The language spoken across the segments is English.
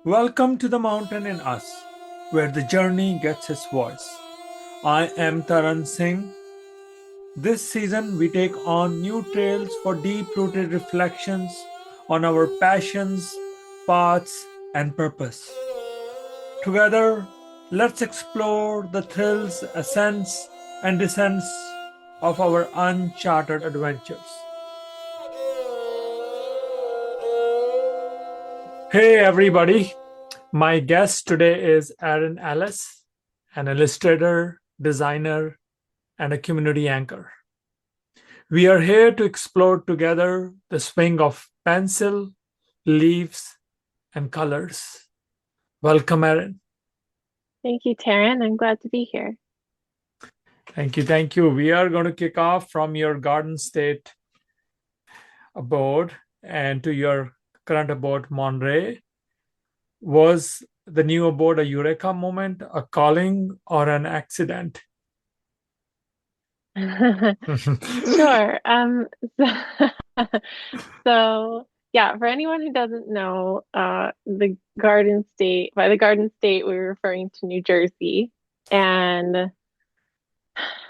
Welcome to the mountain in us, where the journey gets its voice. I am Taran Singh. This season, we take on new trails for deep rooted reflections on our passions, paths, and purpose. Together, let's explore the thrills, ascents, and descents of our uncharted adventures. Hey, everybody! My guest today is Erin Ellis, an illustrator, designer, and a community anchor. We are here to explore together the swing of pencil, leaves, and colors. Welcome, Erin. Thank you, Taran. I'm glad to be here. Thank you. Thank you. We are going to kick off from your Garden State abode and to your current abode, Monterey. Was the new abode a eureka moment, a calling, or an accident? Sure. So, so yeah, for anyone who doesn't know, the Garden State, by the Garden State, we were referring to New Jersey. And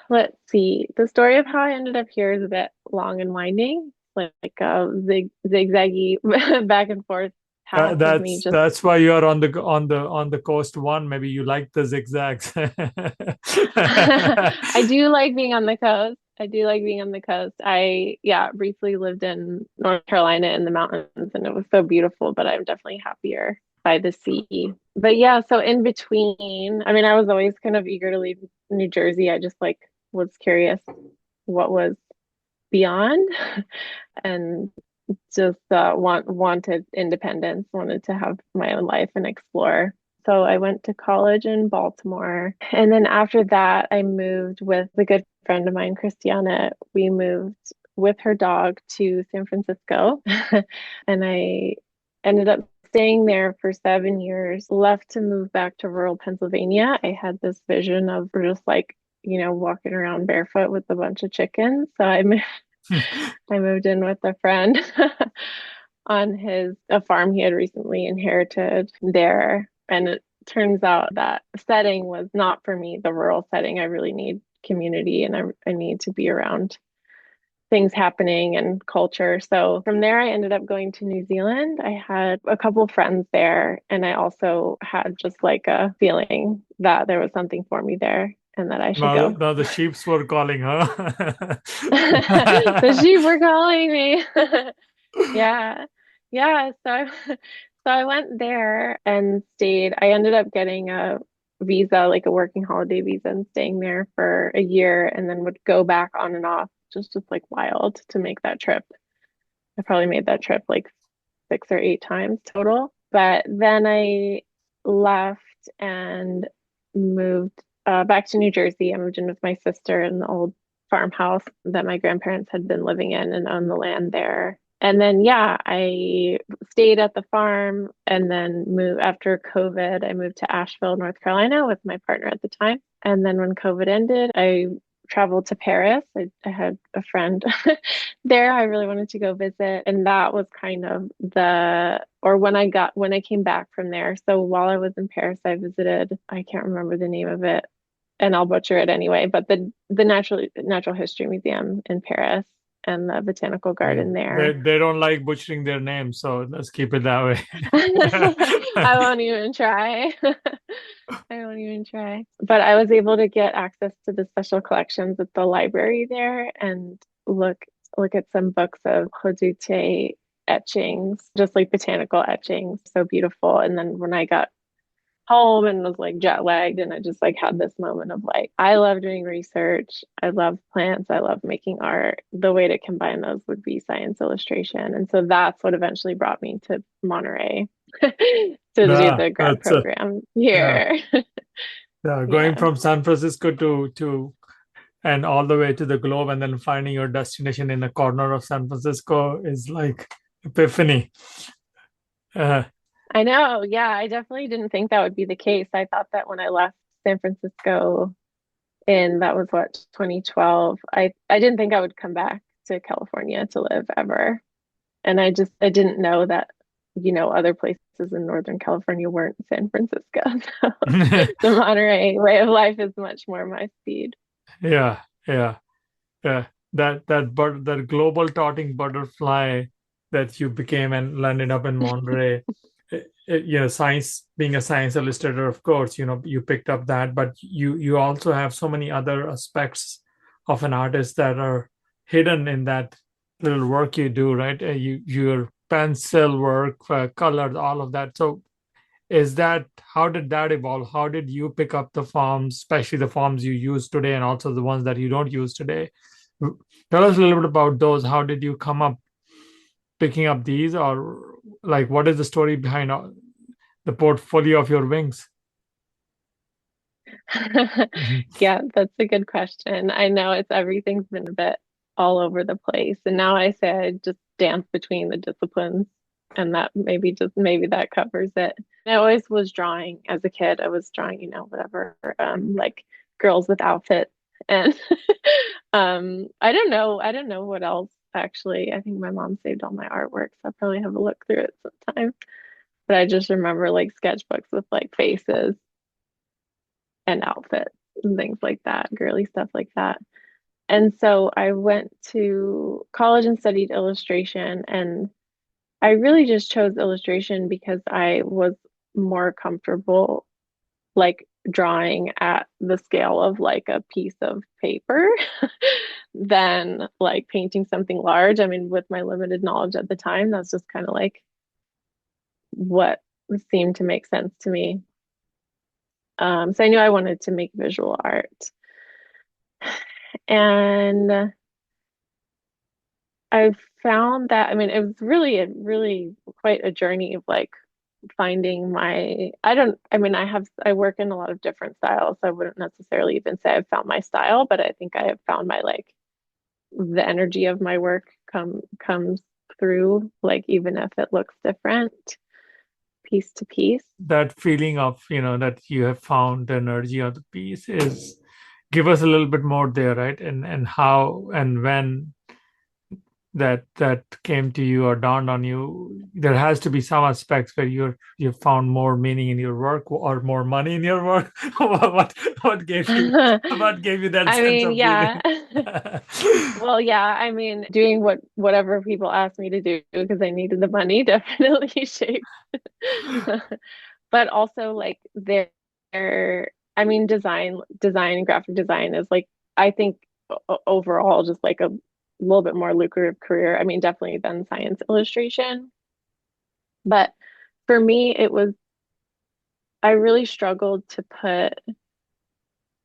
let's see, the story of how I ended up here is a bit long and winding, like a zigzaggy back and forth path of me That's just that's why you're on the coast one. Maybe you like the zigzags. I do like being on the coast. I do like being on the coast. Yeah, briefly lived in North Carolina in the mountains and it was so beautiful, but I'm definitely happier by the sea. But yeah, so in between, I mean, I was always kind of eager to leave New Jersey. I just like was curious what was beyond and just wanted independence, wanted to have my own life and explore. So I went to college in Baltimore. And then after that, I moved with a good friend of mine, Christiana. We moved with her dog to San Francisco. And I ended up staying there for 7 years, left to move back to rural Pennsylvania. I had this vision of just like, walking around barefoot with a bunch of chickens. So I moved in with a friend on a farm he had recently inherited there. And it turns out that setting was not for me, the rural setting. I really need community and I need to be around things happening and culture. So from there, I ended up going to New Zealand. I had a couple friends there, and I also had just like a feeling that there was something for me there and that I should go. Now the sheeps were calling, huh? The sheep were calling me. Yeah. Yeah. So I went there and stayed. I ended up getting a visa, like a working holiday visa, and staying there for a year and then would go back on and off, just like wild to make that trip. I probably made that trip like 6 or 8 times total. But then I left and moved back to New Jersey. I moved in with my sister in the old farmhouse that my grandparents had been living in and owned the land there. And then, yeah, I stayed at the farm and then moved after COVID. I moved to Asheville, North Carolina with my partner at the time. And then when COVID ended, I traveled to Paris. I had a friend there I really wanted to go visit. And that was kind of or when I came back from there. So while I was in Paris, I visited, I can't remember the name of it, and I'll butcher it anyway, but the Natural History Museum in Paris and the botanical Yeah. garden They there. they don't like butchering their names, so let's keep it that I way. won't even try. I won't even try. But I was able to get access to the special collections at the library there and look at some books of Hodute etchings, just like botanical etchings. So beautiful. And then when I got home and was like jet lagged and I just like had this moment of like, I love doing research. I love plants. I love making art. The way to combine those would be science illustration. And so that's what eventually brought me to Monterey to do Yeah, the grad that's a program yeah, here. yeah. Going Yeah. from San Francisco to and all the way to the globe, and then finding your destination in a corner of San Francisco is like epiphany. Uh, I know. Yeah, I definitely didn't think that would be the case. I thought that when I left San Francisco in that was what 2012, I didn't think I would come back to California to live ever. And I didn't know that. other places in Northern California weren't San Francisco. So the Monterey way of life is much more my speed. Yeah, yeah, yeah. That global touting butterfly that you became and landed up in Monterey. Science, being a science illustrator, of course, you picked up that, but you also have so many other aspects of an artist that are hidden in that little work you do, right? Your pencil work, colors, all of that. So is that how did that evolve? How did you pick up the forms, especially the forms you use today and also the ones that you don't use today? Tell us a little bit about those. How did you come up picking up these, or like what is the story behind the portfolio of your wings? Mhm. Yeah, that's a good question. I know everything's been a bit all over the place. And now I say I just dance between the disciplines, and that maybe that covers it. I always was drawing as a kid. I was drawing, whatever, like girls with outfits. And I don't know what else actually. I think my mom saved all my artwork, so I'll probably have a look through it sometime. But I just remember like sketchbooks with like faces and outfits and things like that, girly stuff like that. And so I went to college and studied illustration, and I really just chose illustration because I was more comfortable like drawing at the scale of like a piece of paper than like painting something large. I mean, with my limited knowledge at the time, that's just kind of like what seemed to make sense to me. So I knew I wanted to make visual art. And I found that, I mean, it was really quite a journey of like finding I mean, I work in a lot of different styles. So I wouldn't necessarily even say I've found my style, but I think I have found my like the energy of my work comes through, like even if it looks different piece to piece. That feeling of, that you have found the energy of the piece is, give us a little bit more there, right? And how and when that came to you or dawned on you. There has to be some aspects where you found more meaning in your work or more money in your work. What gave you that I sense mean, of yeah. meaning? Well, yeah, I mean, doing whatever people asked me to do because I needed the money definitely shaped. But also like I mean, design and graphic design is like I think overall just like a little bit more lucrative career. I mean, definitely than science illustration. But for me, I really struggled to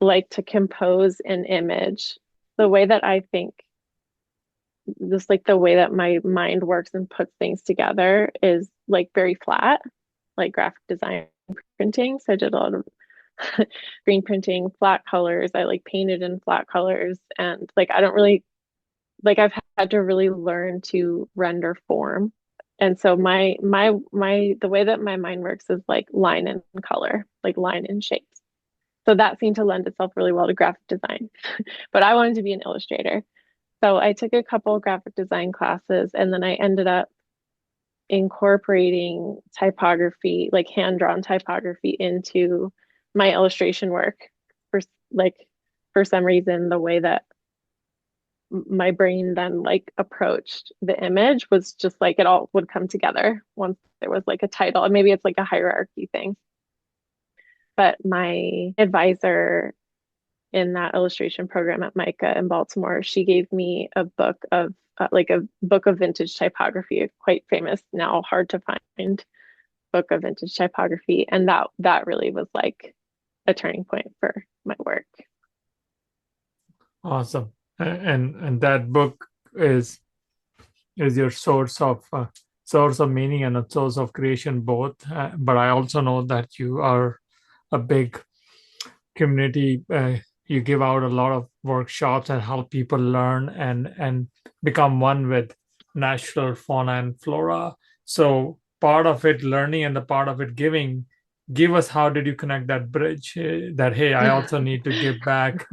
to compose an image the way that I think, just like the way that my mind works and puts things together is like very flat, like graphic design printing. So I did a lot of screen printing, flat colors. I like painted in flat colors, and like I don't really like I've had to really learn to render form. And so my the way that my mind works is like line and color, like line and shapes. So that seemed to lend itself really well to graphic design. But I wanted to be an illustrator. So I took a couple graphic design classes, and then I ended up incorporating typography, like hand-drawn typography into my illustration work for like for some reason the way that my brain then like approached the image was just like it all would come together once there was like a title, and maybe it's like a hierarchy thing. But my advisor in that illustration program at Micah in Baltimore, she gave me a book of like a book of vintage typography, a quite famous now, hard to find book of vintage typography, and that really was like a turning point for my work. Awesome. And that book is is your source of meaning and a source of creation both. But I also know that you are a big community. You give out a lot of workshops and help people learn and become one with natural fauna and flora. So part of it learning and the part of it giving. Give us, how did you connect that bridge? That hey, I also need to give back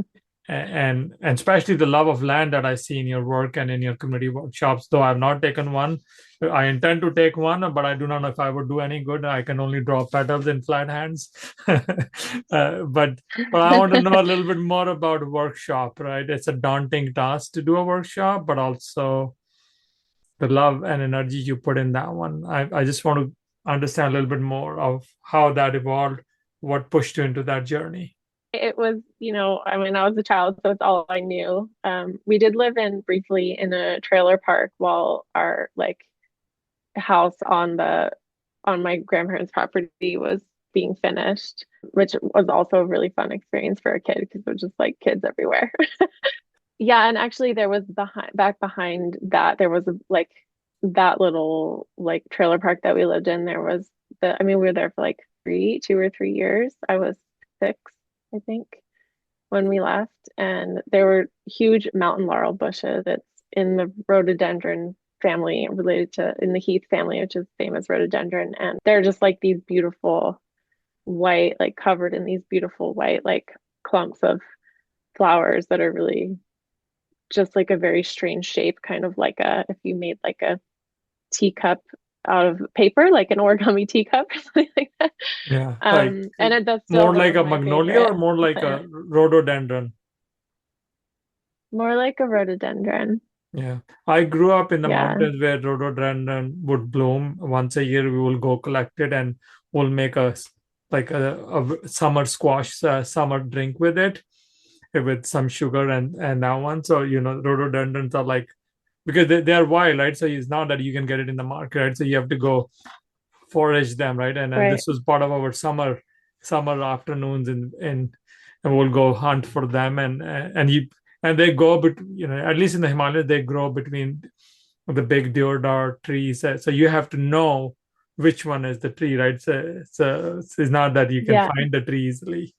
and especially the love of land that I see in your work and in your community workshops. Though I've not taken one, I intend to take one, but I do not know if I would do any good. I can only draw petals in flat hands. But I want to know a little bit more about a workshop, right? It's a daunting task to do a workshop, but also the love and energy you put in that one. I just want to understand a little bit more of how that evolved, what pushed you into that journey. It was, I mean, I was a child, so it's all I knew. We did live in briefly in a trailer park while our like house on my grandparents' property was being finished, which was also a really fun experience for a kid because it was just like kids everywhere. Yeah, and actually there was behind that there was like that little like trailer park that we lived in. There was I mean, we were there for like 2 or 3 years. I was 6, I think, when we left, and there were huge mountain laurel bushes. It's in the rhododendron family, related to in the heath family, which is same as rhododendron, and they're just like these beautiful white, like covered in these beautiful white like clumps of flowers that are really just like a very strange shape, kind of like a if you made like a teacup out of paper, like an origami teacup or something like that. Yeah, like That's still more one like of a my magnolia or favorite more like a plants. rhododendron. More like a rhododendron. Yeah, I grew up in the Yeah. mountains where rhododendron would bloom once a year. We will go collect it and we'll make like a summer squash, summer drink with it, with some sugar and that one. So rhododendrons are like, because they are wild, right? So it's not that you can get it in the market, right? So you have to go forage them, right? And Right. this was part of our summer afternoons, and we'll go hunt for them, and they go, but at least in the Himalayas they grow between the big deodar trees. So you have to know which one is the tree, right? So it's not that you can Yeah. find the tree easily.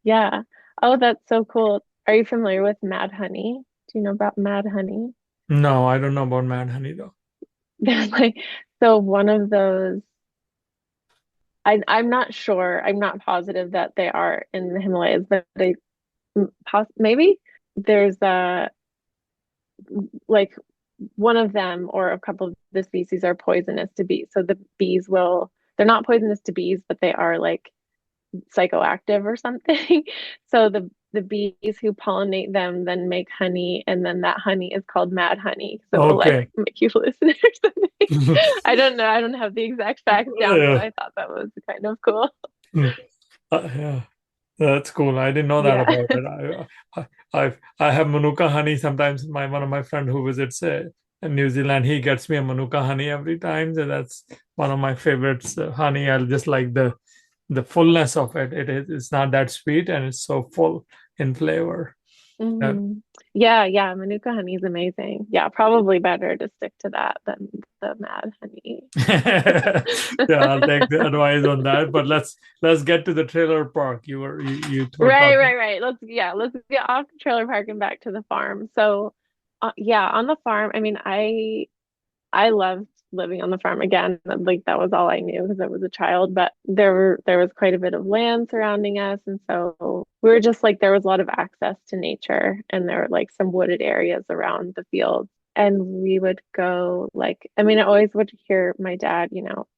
Yeah. Oh, that's so cool. Are you familiar with mad honey? Do you know about mad honey? No, I don't know about mad honey though. There's like so one of those I'm not sure. I'm not positive that they are in the Himalayas, but maybe there's a like one of them or a couple of the species are poisonous to bees. So the bees will, they're not poisonous to bees, but they are like psychoactive or something. So the bees who pollinate them then make honey, and then that honey is called mad honey. So it'll like Okay. make you listen or something. I don't know. I don't have the exact facts down, but Yeah. I thought that was kind of cool. Yeah. That's cool. I didn't know that Yeah. about it. I have Manuka honey sometimes. One of my friend who visits in New Zealand, he gets me a Manuka honey every time. So that's one of my favorites. Honey, I just like the fullness of it. It's not that sweet and it's so full in flavor. Yeah. Hmm. Yeah, yeah. Manuka honey is amazing. Yeah, probably better to stick to that than the mad honey. Yeah, I'll take the advice on that. But let's get to the trailer park. You were Right, talking. right, right. Let's get off the trailer park and back to the farm. So, yeah, on the farm, I mean, I loved living on the farm again. Like that was all I knew because I was a child, but there was quite a bit of land surrounding us, and so we were just like there was a lot of access to nature, and there were like some wooded areas around the fields. And we would go like, I mean, I always would hear my dad,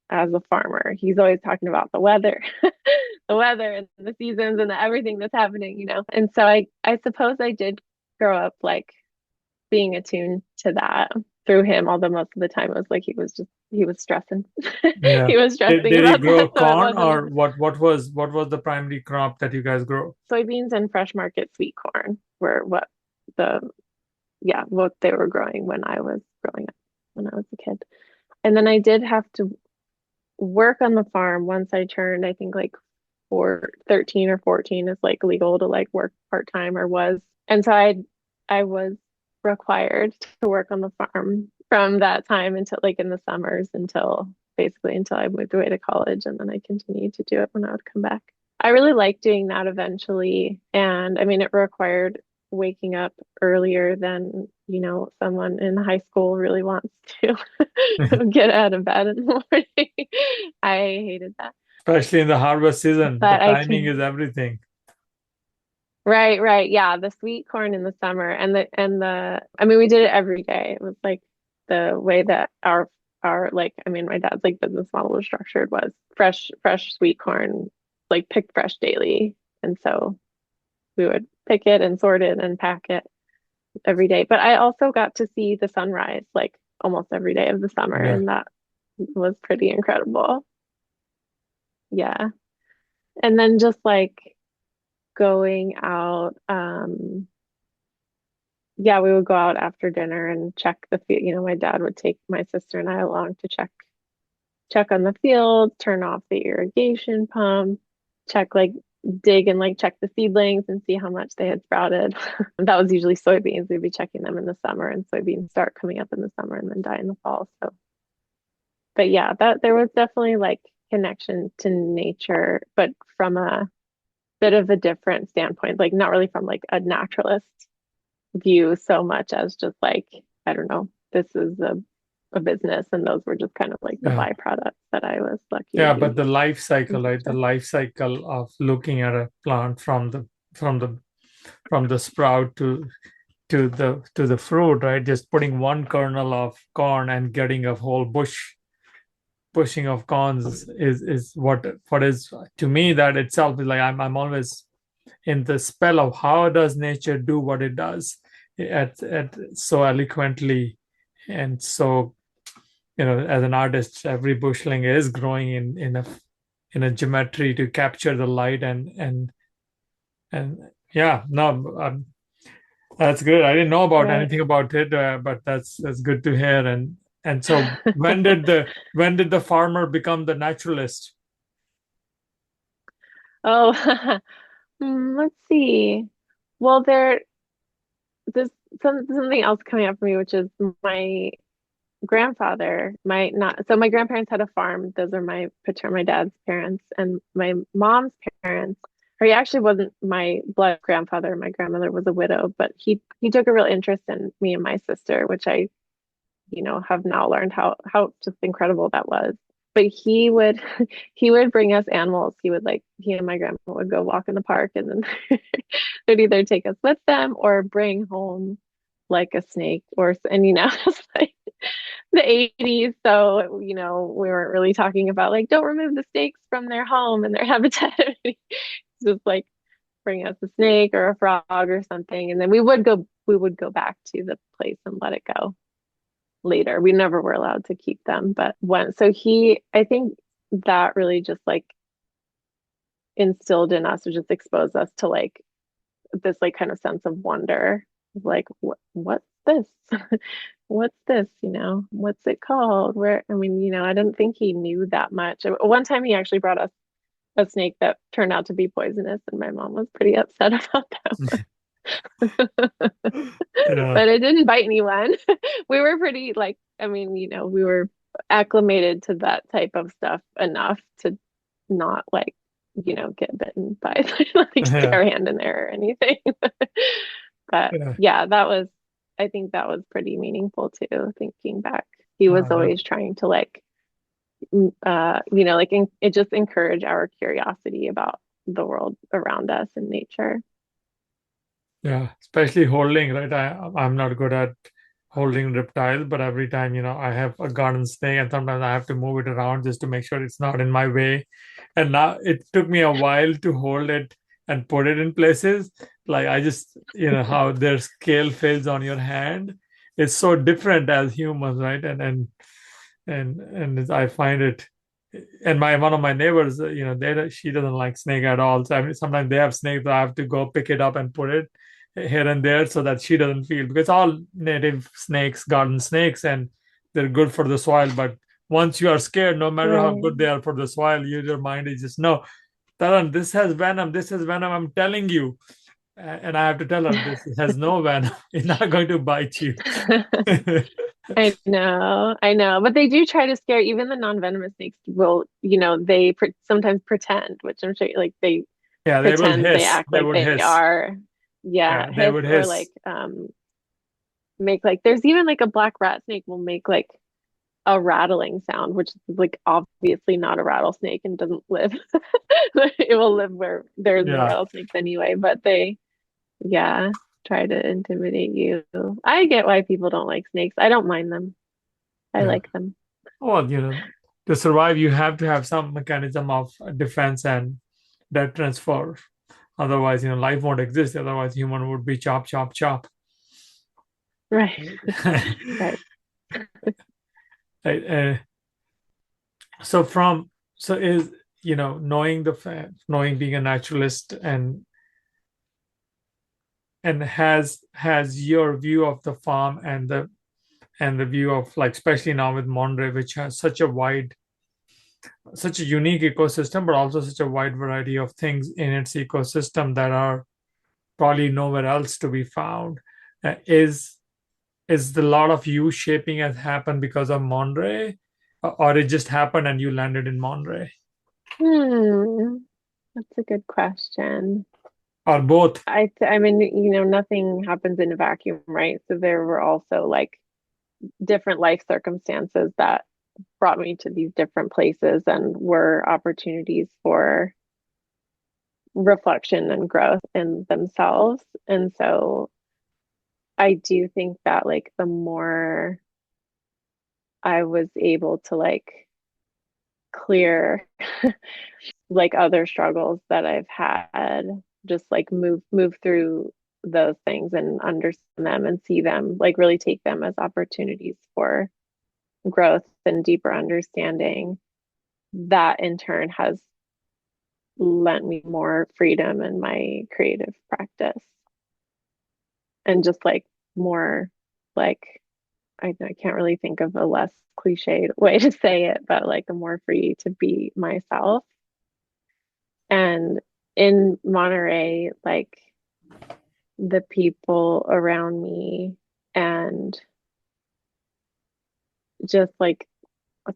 as a farmer, he's always talking about the weather, the weather and the seasons and everything that's happening. And so I suppose I did grow up like being attuned to that through him, although most of the time it was like he was stressing. Yeah. He was stressing Did you about grow that, so it corn wasn't or as what was the primary crop that you guys grow? soybeans and fresh market sweet corn were the what they were growing when I was growing up, when I was a kid. And then I did have to work on the farm once I turned, I think like 13 or 14 is like legal to like work part-time or was. And so I was required to work on the farm from that time until like in the summers until basically until I moved away to college, and then I continued to do it when I would come back. I really liked doing that eventually. And I mean, it required waking up earlier than, someone in high school really wants to get out of bed in the morning. I hated that. Especially in the harvest season, the But I timing can, is everything. Right, right. Yeah, the sweet corn in the summer and the I mean we did it every day. It was like the way that our like I mean my dad's like business model was structured was fresh sweet corn like picked fresh daily. And so we would pick it and sort it and pack it every day. But I also got to see the sunrise like almost every day of the summer Yeah. and that was pretty incredible. Yeah. And then just like going out yeah, we would go out after dinner and check the field. You know, my dad would take my sister and I along to check on the field, turn off the irrigation pump, check like dig and like check the seedlings and see how much they had sprouted. That was usually soybeans. We'd be checking them in the summer and soybeans start coming up in the summer and then die in the fall. So, but yeah, that there was definitely like connection to nature, but from a bit of a different standpoint, like not really from like a naturalist view so much as just like, I don't know, this is a business and those were just kind of like the Yeah. byproducts that I was lucky to Yeah, be but the life cycle, right? The engaged life cycle of looking at a plant from the from the sprout to the fruit, right? Just putting one kernel of corn and getting a whole bushing of corns is what is to me that itself is like I'm always in the spell of how does nature do what it does at so eloquently and so as an artist every bushling is growing in a geometry to capture the light and yeah no that's good. I didn't know about right. anything about it, but that's good to hear. And so when did the farmer become the naturalist? Oh, let's see. Well, there's something else coming up for me, which is my grandfather, my not so my grandparents had a farm. Those are my dad's parents, and my mom's parents. Or he actually wasn't my blood grandfather. My grandmother was a widow, but he took a real interest in me and my sister, which I, have now learned how just incredible that was. But he would he would bring us animals. He and my grandma would go walk in the park, and then they'd either take us with them or bring home like a snake and it's like the 80s. So, we weren't really talking about like, don't remove the snakes from their home and their habitat. Just like bring us a snake or a frog or something. And then we would go back to the place and let it go later. We never were allowed to keep them, but I think that really just like instilled in us or just exposed us to like this like kind of sense of wonder, like what's this? What's this? What's it called? I mean, I didn't think he knew that much. One time he actually brought us a snake that turned out to be poisonous, and my mom was pretty upset about that one. Yeah, But it didn't bite anyone. We were pretty like, I mean, we were acclimated to that type of stuff enough to not like, get bitten by like stick yeah, our hand in there or anything. But yeah. yeah, I think that was pretty meaningful too, thinking back. He was That, always trying to like, it just encourage our curiosity about the world around us and nature. yeah, especially holding, right? I'm not good at holding reptiles, but every time, I have a garden snake and sometimes I have to move it around just to make sure it's not in my way. And now it took me a while to hold it and put it in places. Like I just, how their scale fills on your hand. It's so different as humans, right? And I find it and my one of my neighbors, she doesn't like snake at all. So I mean, sometimes they have snakes, I have to go pick it up and put it here and there so that she doesn't feel because all native snakes, garden snakes, and they're good for the soil. But once you are scared, no matter how Right. good they are for the soil, your mind is just no. Taran, this has venom. This is venom. I'm telling you, and I have to tell her this has no venom. It's not going to bite you. I know, but they do try to scare even the non-venomous snakes will, they sometimes pretend, which I'm sure like they Yeah, they will pretend they hiss. act They like would they hiss. are, yeah, Yeah, they hiss would or hiss. like make like there's even like a black rat snake will make like a rattling sound, which is like obviously not a rattlesnake and doesn't live. It will live where there's no Yeah, rattlesnakes anyway, but they yeah, try to intimidate you. I get why people don't like snakes. I don't mind them. I Yeah. like them. Well, to survive, you have to have some mechanism of defense and death transfer. Otherwise, life won't exist. Otherwise, human would be chop, chop, chop. Right. Right. Right. So from so is knowing knowing being a naturalist and has your view of the farm and the view of, like, especially now with Monterey, which has such a unique ecosystem, but also such a wide variety of things in its ecosystem that are probably nowhere else to be found. Is the lot of you shaping has happened because of Monterey, or it just happened and you landed in Monterey, Hmm. That's a good question. or both? I mean, nothing happens in a vacuum, right? So there were also like different life circumstances that brought me to these different places and were opportunities for reflection and growth in themselves. And so I do think that like the more I was able to like clear like other struggles that I've had, just like move through those things and understand them and see them, like really take them as opportunities for growth and deeper understanding. That in turn has lent me more freedom in my creative practice and just like more like I can't really think of a less cliched way to say it, but like I'm more free to be myself. And in Monterey, like the people around me and just like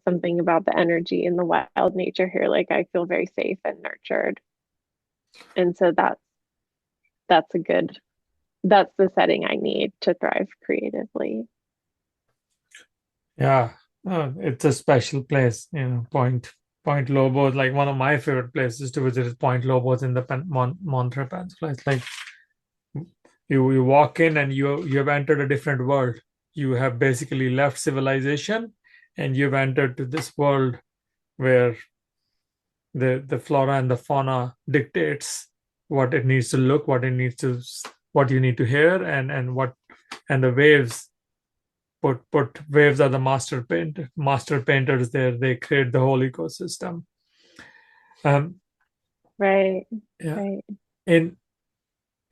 something about the energy in the wild nature here, like I feel very safe and nurtured. And so that's a good that's the setting I need to thrive creatively. Yeah, it's a special place. Point Lobos, like one of my favorite places to visit is Point Lobos in the Monterey Peninsula. It's like you walk in and you have entered a different world. You have basically left civilization, and you've entered to this world where the flora and the fauna dictates what it needs to look, what you need to hear, and the waves. Put waves are the master painters there. They create the whole ecosystem. Um, Right. yeah. Right. In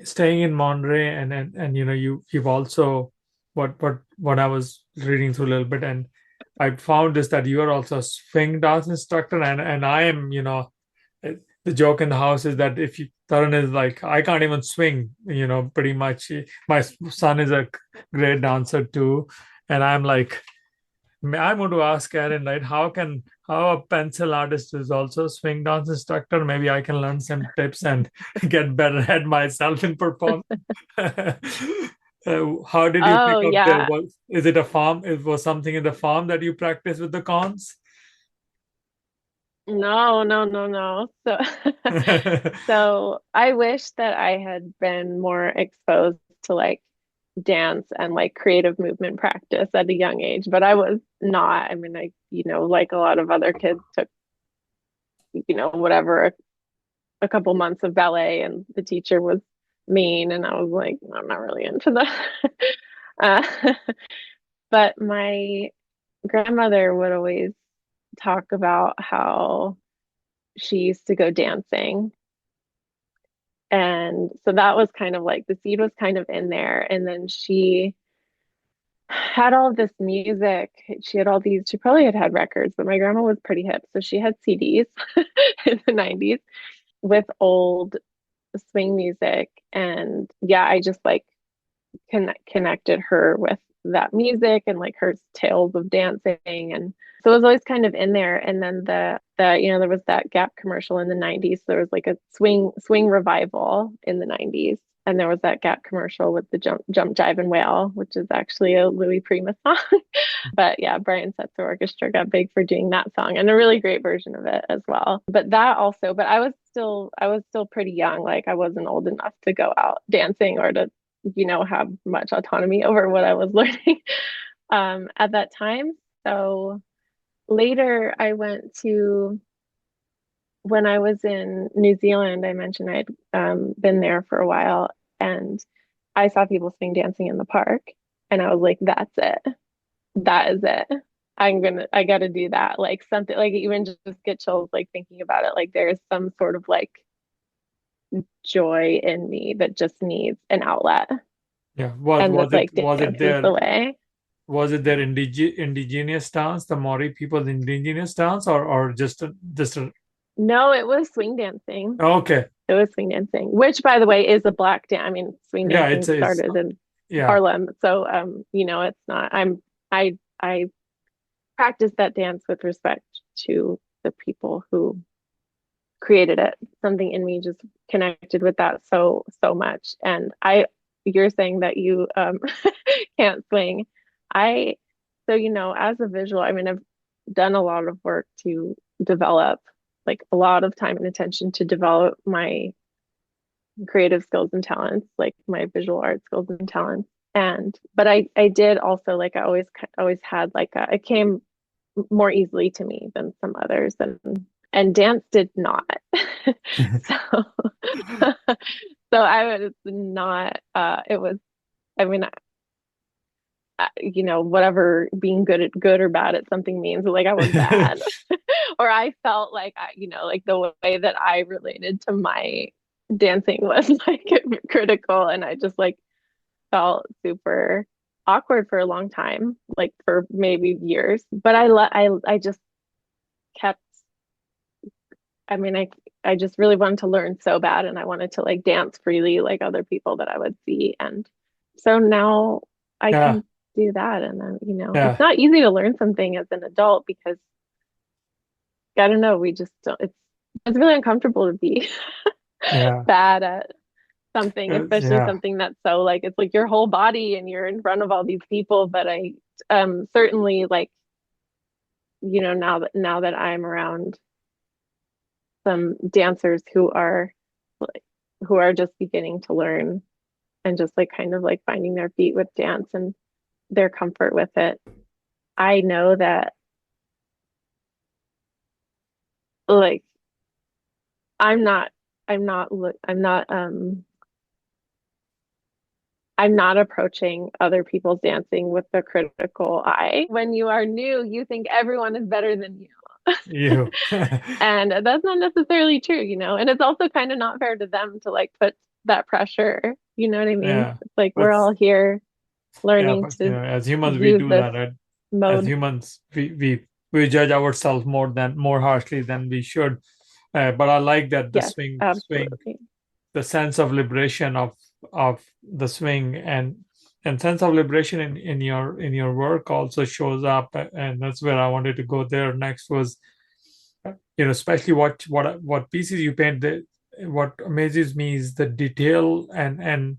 staying in Monterey, and you've also, what I was reading through a little bit, and I found this, that you are also a swing dance instructor, and I am, the joke in the house is that if you Taran is like, I can't even swing, pretty much. My son is a great dancer too, and I'm like, I'm going to ask Erin, right? How a pencil artist is also a swing dance instructor? Maybe I can learn some tips and get better at myself in perform. How did you pick Oh, up there? yeah. Is it a farm? It was something in the farm that you practice with the cons? No, no, no, no. So, so I wish that I had been more exposed to like dance and like creative movement practice at a young age, but I was not. I mean, like a lot of other kids took, whatever, a couple months of ballet and the teacher was mean and I was like, I'm not really into that. uh, but my grandmother would always talk about how she used to go dancing. And so that was kind of like the seed was kind of in there. And then she had all this music. She had all these, she probably had records, but my grandma was pretty hip. So she had CDs in the 90s with old swing music. And yeah, I just like connected her with that music and like her tales of dancing, and so it was always kind of in there. And then there was that Gap commercial in the 90s. So there was like a swing revival in the 90s, and there was that Gap commercial with the jump jive and wail, which is actually a Louis Prima song. But yeah, Brian Setzer Orchestra got big for doing that song and a really great version of it as well. But I was I was still pretty young. Like I wasn't old enough to go out dancing or to, have much autonomy over what I was learning at that time. So later I went to when I was in New Zealand, I mentioned I'd been there for a while and I saw people swing dancing in the park and I was like, that's it. That is it. I gotta do that. Like something like even just get chills like thinking about it. Like there's some sort of like joy in me that just needs an outlet. Yeah. Was And was that it like was it dance is the their way. indigenous dance, the Maori people's indigenous dance, or just a, No, it was swing dancing. okay. It was swing dancing, which by the way is a black dance. I mean, swing Yeah, dancing it's started in yeah. Harlem. So it's not I practice that dance with respect to the people who created it. Something in me just connected with that so much. And you're saying that you can't swing. I as a visual, I mean I've done a lot of work to develop like a lot of time and attention to develop my creative skills and talents, like my visual art skills and talents. And but I did also like I always had like it came more easily to me than some others and dance did not. So so I was not it was I mean whatever being good or bad at something means like I was bad or I felt like like the way that I related to my dancing was like critical and I just like felt super awkward for a long time, like for maybe years. But I just kept I just really wanted to learn so bad and I wanted to like dance freely like other people that I would see. And so now I Yeah, can do that. And then, it's yeah, not easy to learn something as an adult because I don't know, we just don't it's really uncomfortable to be yeah, bad at something, especially yeah. something that's so like it's like your whole body and you're in front of all these people. But I certainly like, now that I'm around some dancers who are just beginning to learn and just like kind of like finding their feet with dance and their comfort with it. I know that like I'm not I'm not I'm not I'm not approaching other people's dancing with the critical eye. When you are new, you think everyone is better than you. You. And that's not necessarily true, and it's also kind of not fair to them to like put that pressure. You know what I mean? Yeah, It's like we're but all here yeah, learning but to as humans we use do this that, right? As mode. humans, we judge ourselves more harshly than we should. But I like that the Yes, swing, absolutely. the sense of liberation of the swing and sense of liberation in your work also shows up, and that's where I wanted to go there next was especially what pieces you paint. What amazes me is the detail and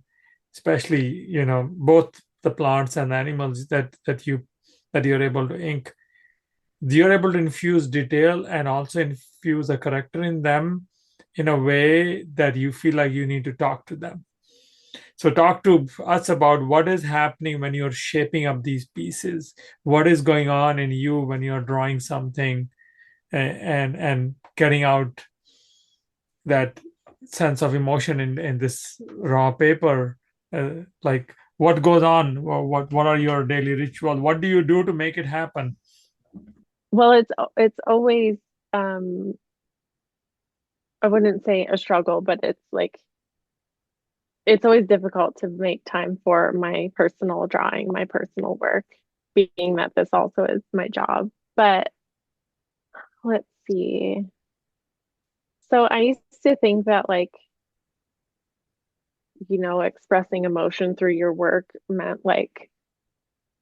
especially both the plants and animals that you're able to ink. You're able to infuse detail and also infuse a character in them in a way that you feel like you need to talk to them. So talk to us about what is happening when you're shaping up these pieces. What is going on in you when you're drawing something and getting out that sense of emotion in this raw paper. Like what goes on? What are your daily rituals? What do you do to make it happen? Well, it's always um I wouldn't say a struggle, but it's like it's always difficult to make time for my personal drawing, my personal work, being that this also is my job. But let's see. So I used to think that like, expressing emotion through your work meant like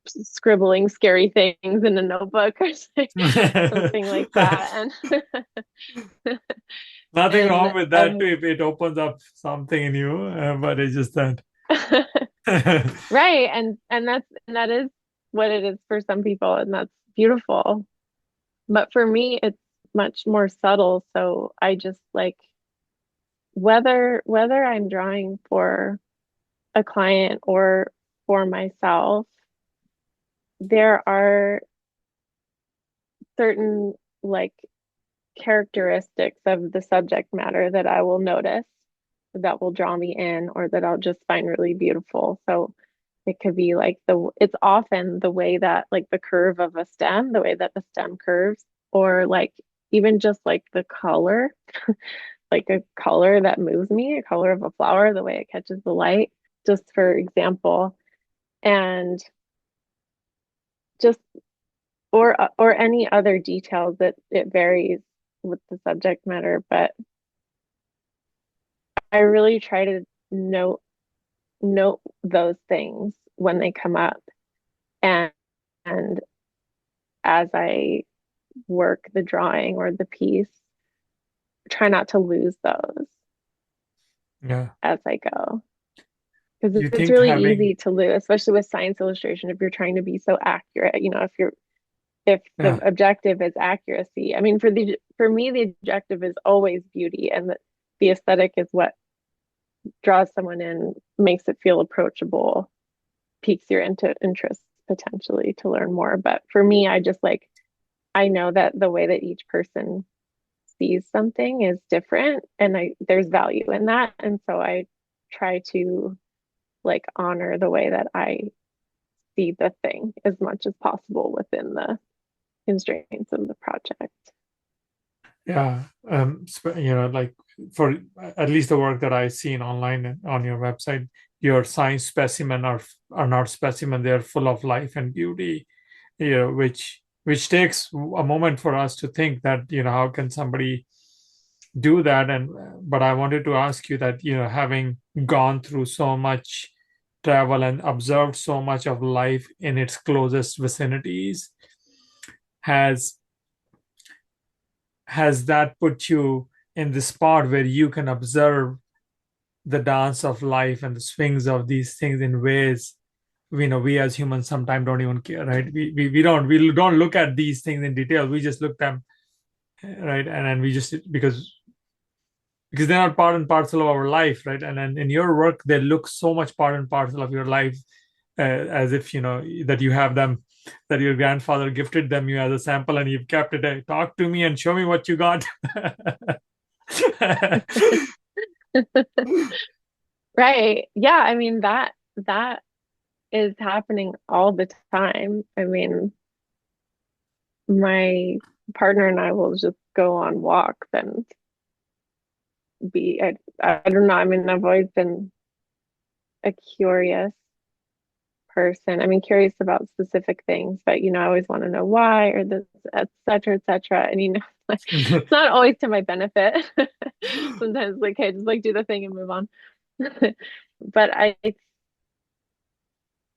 scribbling scary things in a notebook or something like that. Nothing And wrong with that too and if it opens up something in you, but it's just that. right. And that is what it is for some people, and that's beautiful. But for me, it's much more subtle. So I just like whether I'm drawing for a client or for myself, there are certain like characteristics of the subject matter that I will notice that will draw me in or that I'll just find really beautiful. So it could be like it's often the way that like the curve of a stem, the way that the stem curves, or like even just like the color, like a color that moves me, a color of a flower, the way it catches the light, just for example. And just or any other details that it varies with the subject matter, but I really try to note those things when they come up, and and as I work the drawing or the piece, try not to lose those Yeah. as I go. Because You it's think really having, easy to lose, especially with science illustration, if you're trying to be so accurate. If the yeah, objective is accuracy. I mean, for me, the objective is always beauty, and the aesthetic is what draws someone in, makes it feel approachable, piques your interest potentially to learn more. But for me, I know that the way that each person sees something is different, and there's value in that, and so I try to like honor the way that I see the thing as much as possible within the constraints of the project. yeah. Like for at least the work that I've seen online and on your website, your science specimen are not specimen, they're full of life and beauty, which takes a moment for us to think that, how can somebody do that? And but I wanted to ask you that, having gone through so much travel and observed so much of life in its closest vicinities, has has that put you in the spot where you can observe the dance of life and the swings of these things in ways we as humans sometimes don't even care, right? We don't look at these things in detail, we just look them, right? And then we just, because they're not part and parcel of our life, right? And then in your work they look so much part and parcel of your life, as if that you have them, that your grandfather gifted them you as a sample and you've kept it. Talk to me and show me what you got. Right. Yeah, I mean that is happening all the time. I mean, my partner and I will just go on walks and I don't know. I mean, I've always been a curious person. I mean, curious about specific things, but I always want to know why or this, et cetera, et cetera. And like, it's not always to my benefit. Sometimes like, hey, just like do the thing and move on. But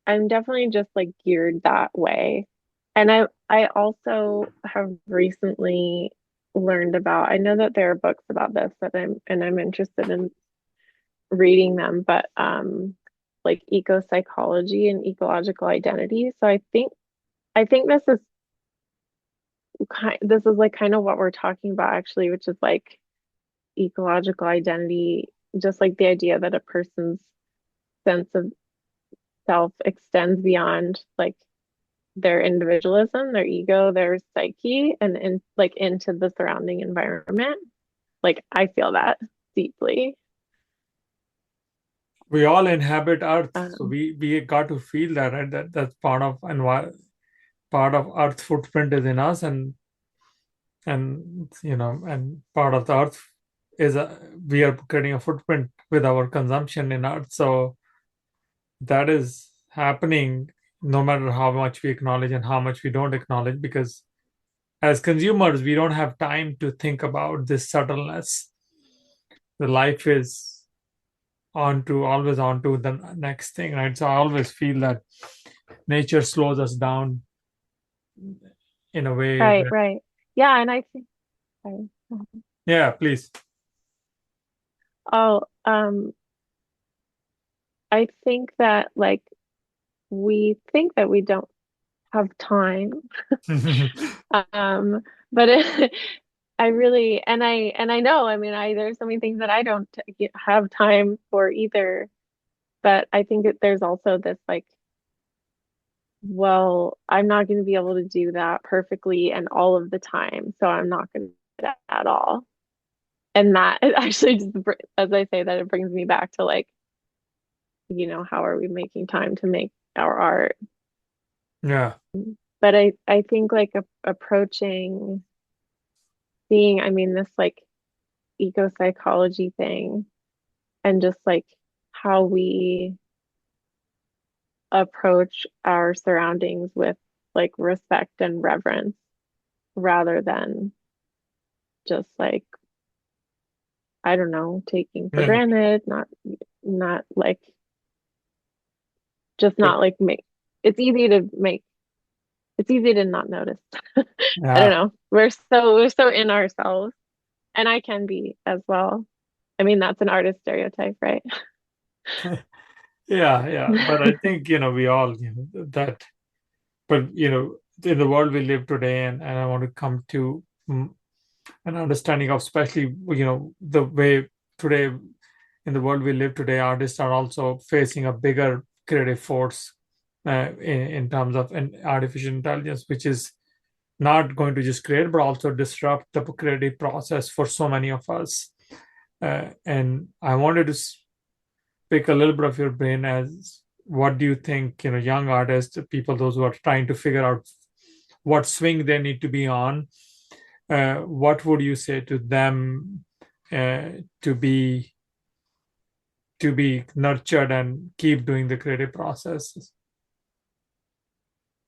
I'm definitely just like geared that way. And I also have recently learned about, I know that there are books about this that I'm interested in reading them, but like eco psychology and ecological identity. So I think this is like kind of what we're talking about actually, which is like ecological identity, just like the idea that a person's sense of self extends beyond like their individualism, their ego, their psyche, and like into the surrounding environment. Like I feel that deeply. We all inhabit earth, so Um, we got to feel that, right? That's part of, and part of earth footprint is in us, and part of the earth is we are creating a footprint with our consumption in earth. So that is happening no matter how much we acknowledge and how much we don't acknowledge, because as consumers we don't have time to think about this subtleness. The life is always on to the next thing, right? So I always feel that nature slows us down in a way right, where, right. Yeah, and I think sorry. yeah, please. Oh, I think that like we think that we don't have time. Um, but I really, and I know, I mean, there's so many things that I don't have time for either. But I think that there's also this like, well, I'm not going to be able to do that perfectly and all of the time, so I'm not going to do that at all. And that it actually just, as I say that, it brings me back to like, how are we making time to make our art? Yeah. But I think like approaching seeing, I mean, this like eco psychology thing and just like how we approach our surroundings with like respect and reverence rather than just like, I don't know, taking for Yeah. granted, not like just But not like make it's easy to make it's easy to not notice. I don't yeah. know. We're so in ourselves, and I can be as well. I mean, that's an artist stereotype, right? Yeah, yeah. But I think, we all, that, but, in the world we live today, and I want to come to an understanding of, especially, the way today, in the world we live today, artists are also facing a bigger creative force in terms of an artificial intelligence, which is not going to just create, but also disrupt the creative process for so many of us. And I wanted to pick a little bit of your brain as what do you think, young artists, people, those who are trying to figure out what swing they need to be on, what would you say to them uh, to be nurtured and keep doing the creative process?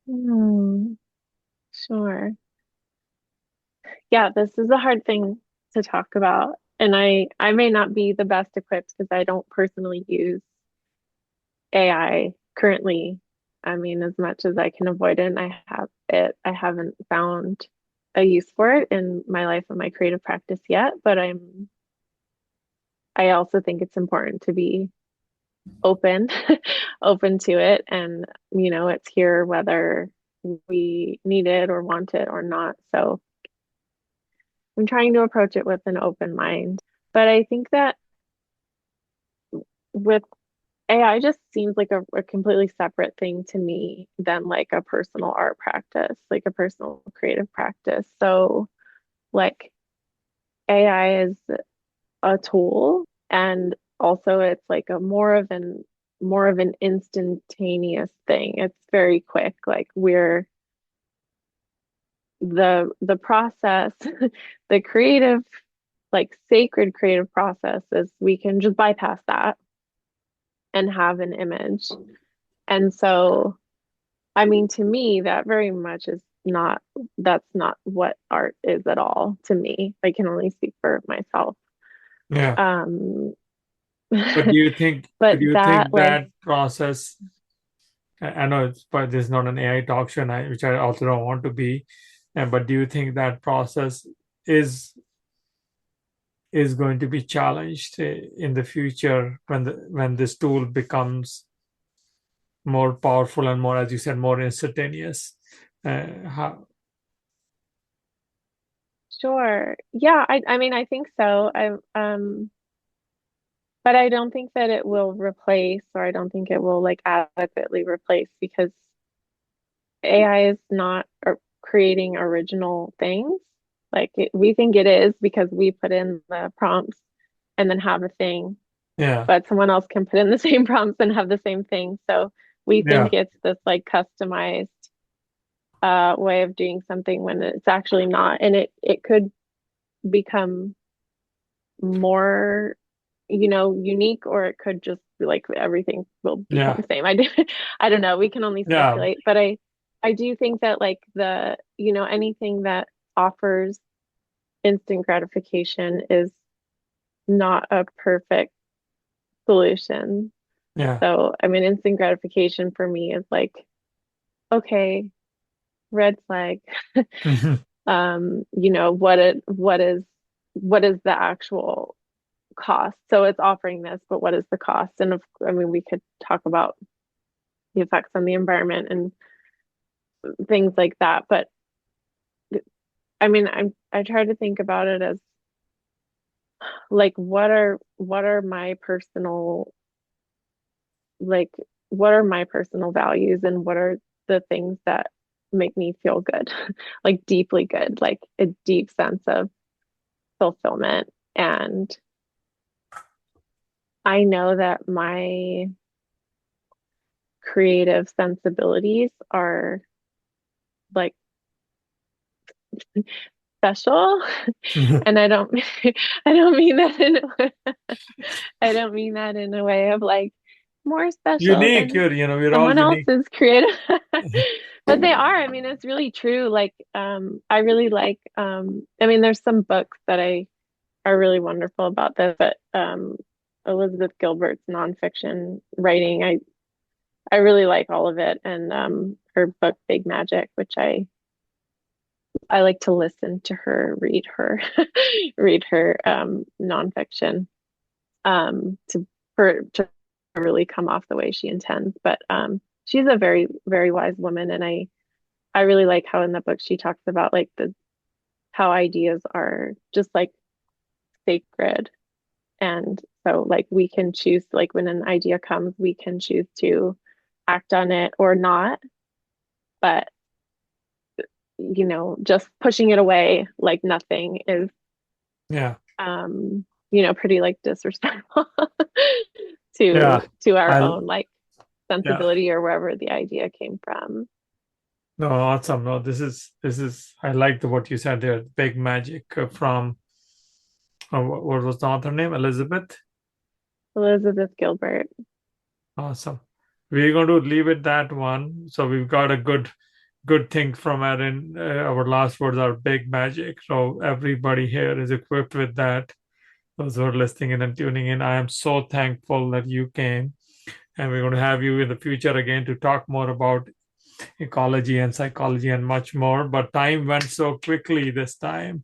Hmm, sure. Yeah, this is a hard thing to talk about. And I may not be the best equipped because I don't personally use AI currently. I mean, as much as I can avoid it, and I haven't found a use for it in my life and my creative practice yet, but I also think it's important to be open, open to it. And, it's here whether we need it or want it or not. So I'm trying to approach it with an open mind. But I think that with AI just seems like a completely separate thing to me than like a personal art practice, like a personal creative practice. So, like, AI is a tool, and also it's like a more of an instantaneous thing. It's very quick. Like the process, the creative, like sacred creative process is we can just bypass that and have an image. And so, I mean, to me, that very much is not, that's not what art is at all to me. I can only speak for myself. Yeah. Um, But but do you that, think like, that process, I know it's, but this is not an AI talk show, and which I also don't want to be, but do you think that process is going to be challenged in the future when this tool becomes more powerful and more, as you said, more instantaneous? How, sure. Yeah, I mean, I think so. But I don't think that it will replace, or I don't think it will like adequately replace because AI is not creating original things. Like we think it is because we put in the prompts and then have a thing, yeah, but someone else can put in the same prompts and have the same thing. So we think yeah, it's this like customized way of doing something when it's actually not. And it could become more, unique, or it could just be like everything will become yeah, the same. I don't know. We can only yeah, speculate, but I do think that like anything that offers instant gratification is not a perfect solution. yeah. So, I mean, instant gratification for me is like, okay, red flag. What is the actual cost? So it's offering this, but what is the cost? And I mean, we could talk about the effects on the environment and things like that, but I mean, I try to think about it as like what are my personal like what are my personal values and what are the things that make me feel good, like deeply good, like a deep sense of fulfillment. And I know that my creative sensibilities are like special. And I don't I don't mean that in I don't mean that in a way of like more special Unique. than We're all someone unique. else's creative. But they are. I mean, it's really true. Like, I really like, I mean, there's some books that I are really wonderful about this, but Elizabeth Gilbert's nonfiction writing, I really like all of it. And her book Big Magic, which I like to listen to her read her read her nonfiction to to really come off the way she intends. But she's a very, very wise woman, and I really like how in the book she talks about like the how ideas are just like sacred. And so like we can choose, like when an idea comes, we can choose to act on it or not. But just pushing it away like nothing is Yeah. pretty like disrespectful Yeah. to our I own like yeah. sensibility or wherever the idea came from. No, awesome. No, this is I like what you said there. Big magic from what was the author name? Elizabeth. Elizabeth Gilbert. Awesome. We're going to leave it that one. So we've got a good thing from Erin. Our last words are big magic. So everybody here is equipped with that. Those who are listening in and tuning in, I am so thankful that you came. And we're going to have you in the future again to talk more about ecology and psychology and much more. But time went so quickly this time.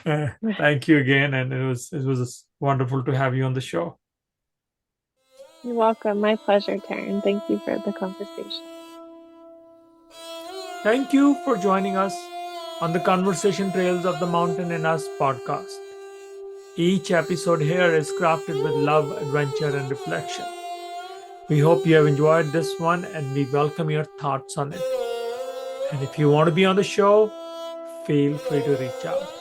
Thank you again, and it was wonderful to have you on the show. You're welcome. My pleasure, Taryn. Thank you for the conversation. Thank you for joining us on the Conversation Trails of the Mountain in Us podcast. Each episode here is crafted with love, adventure, and reflection. We hope you have enjoyed this one and we welcome your thoughts on it. And if you want to be on the show, feel free to reach out.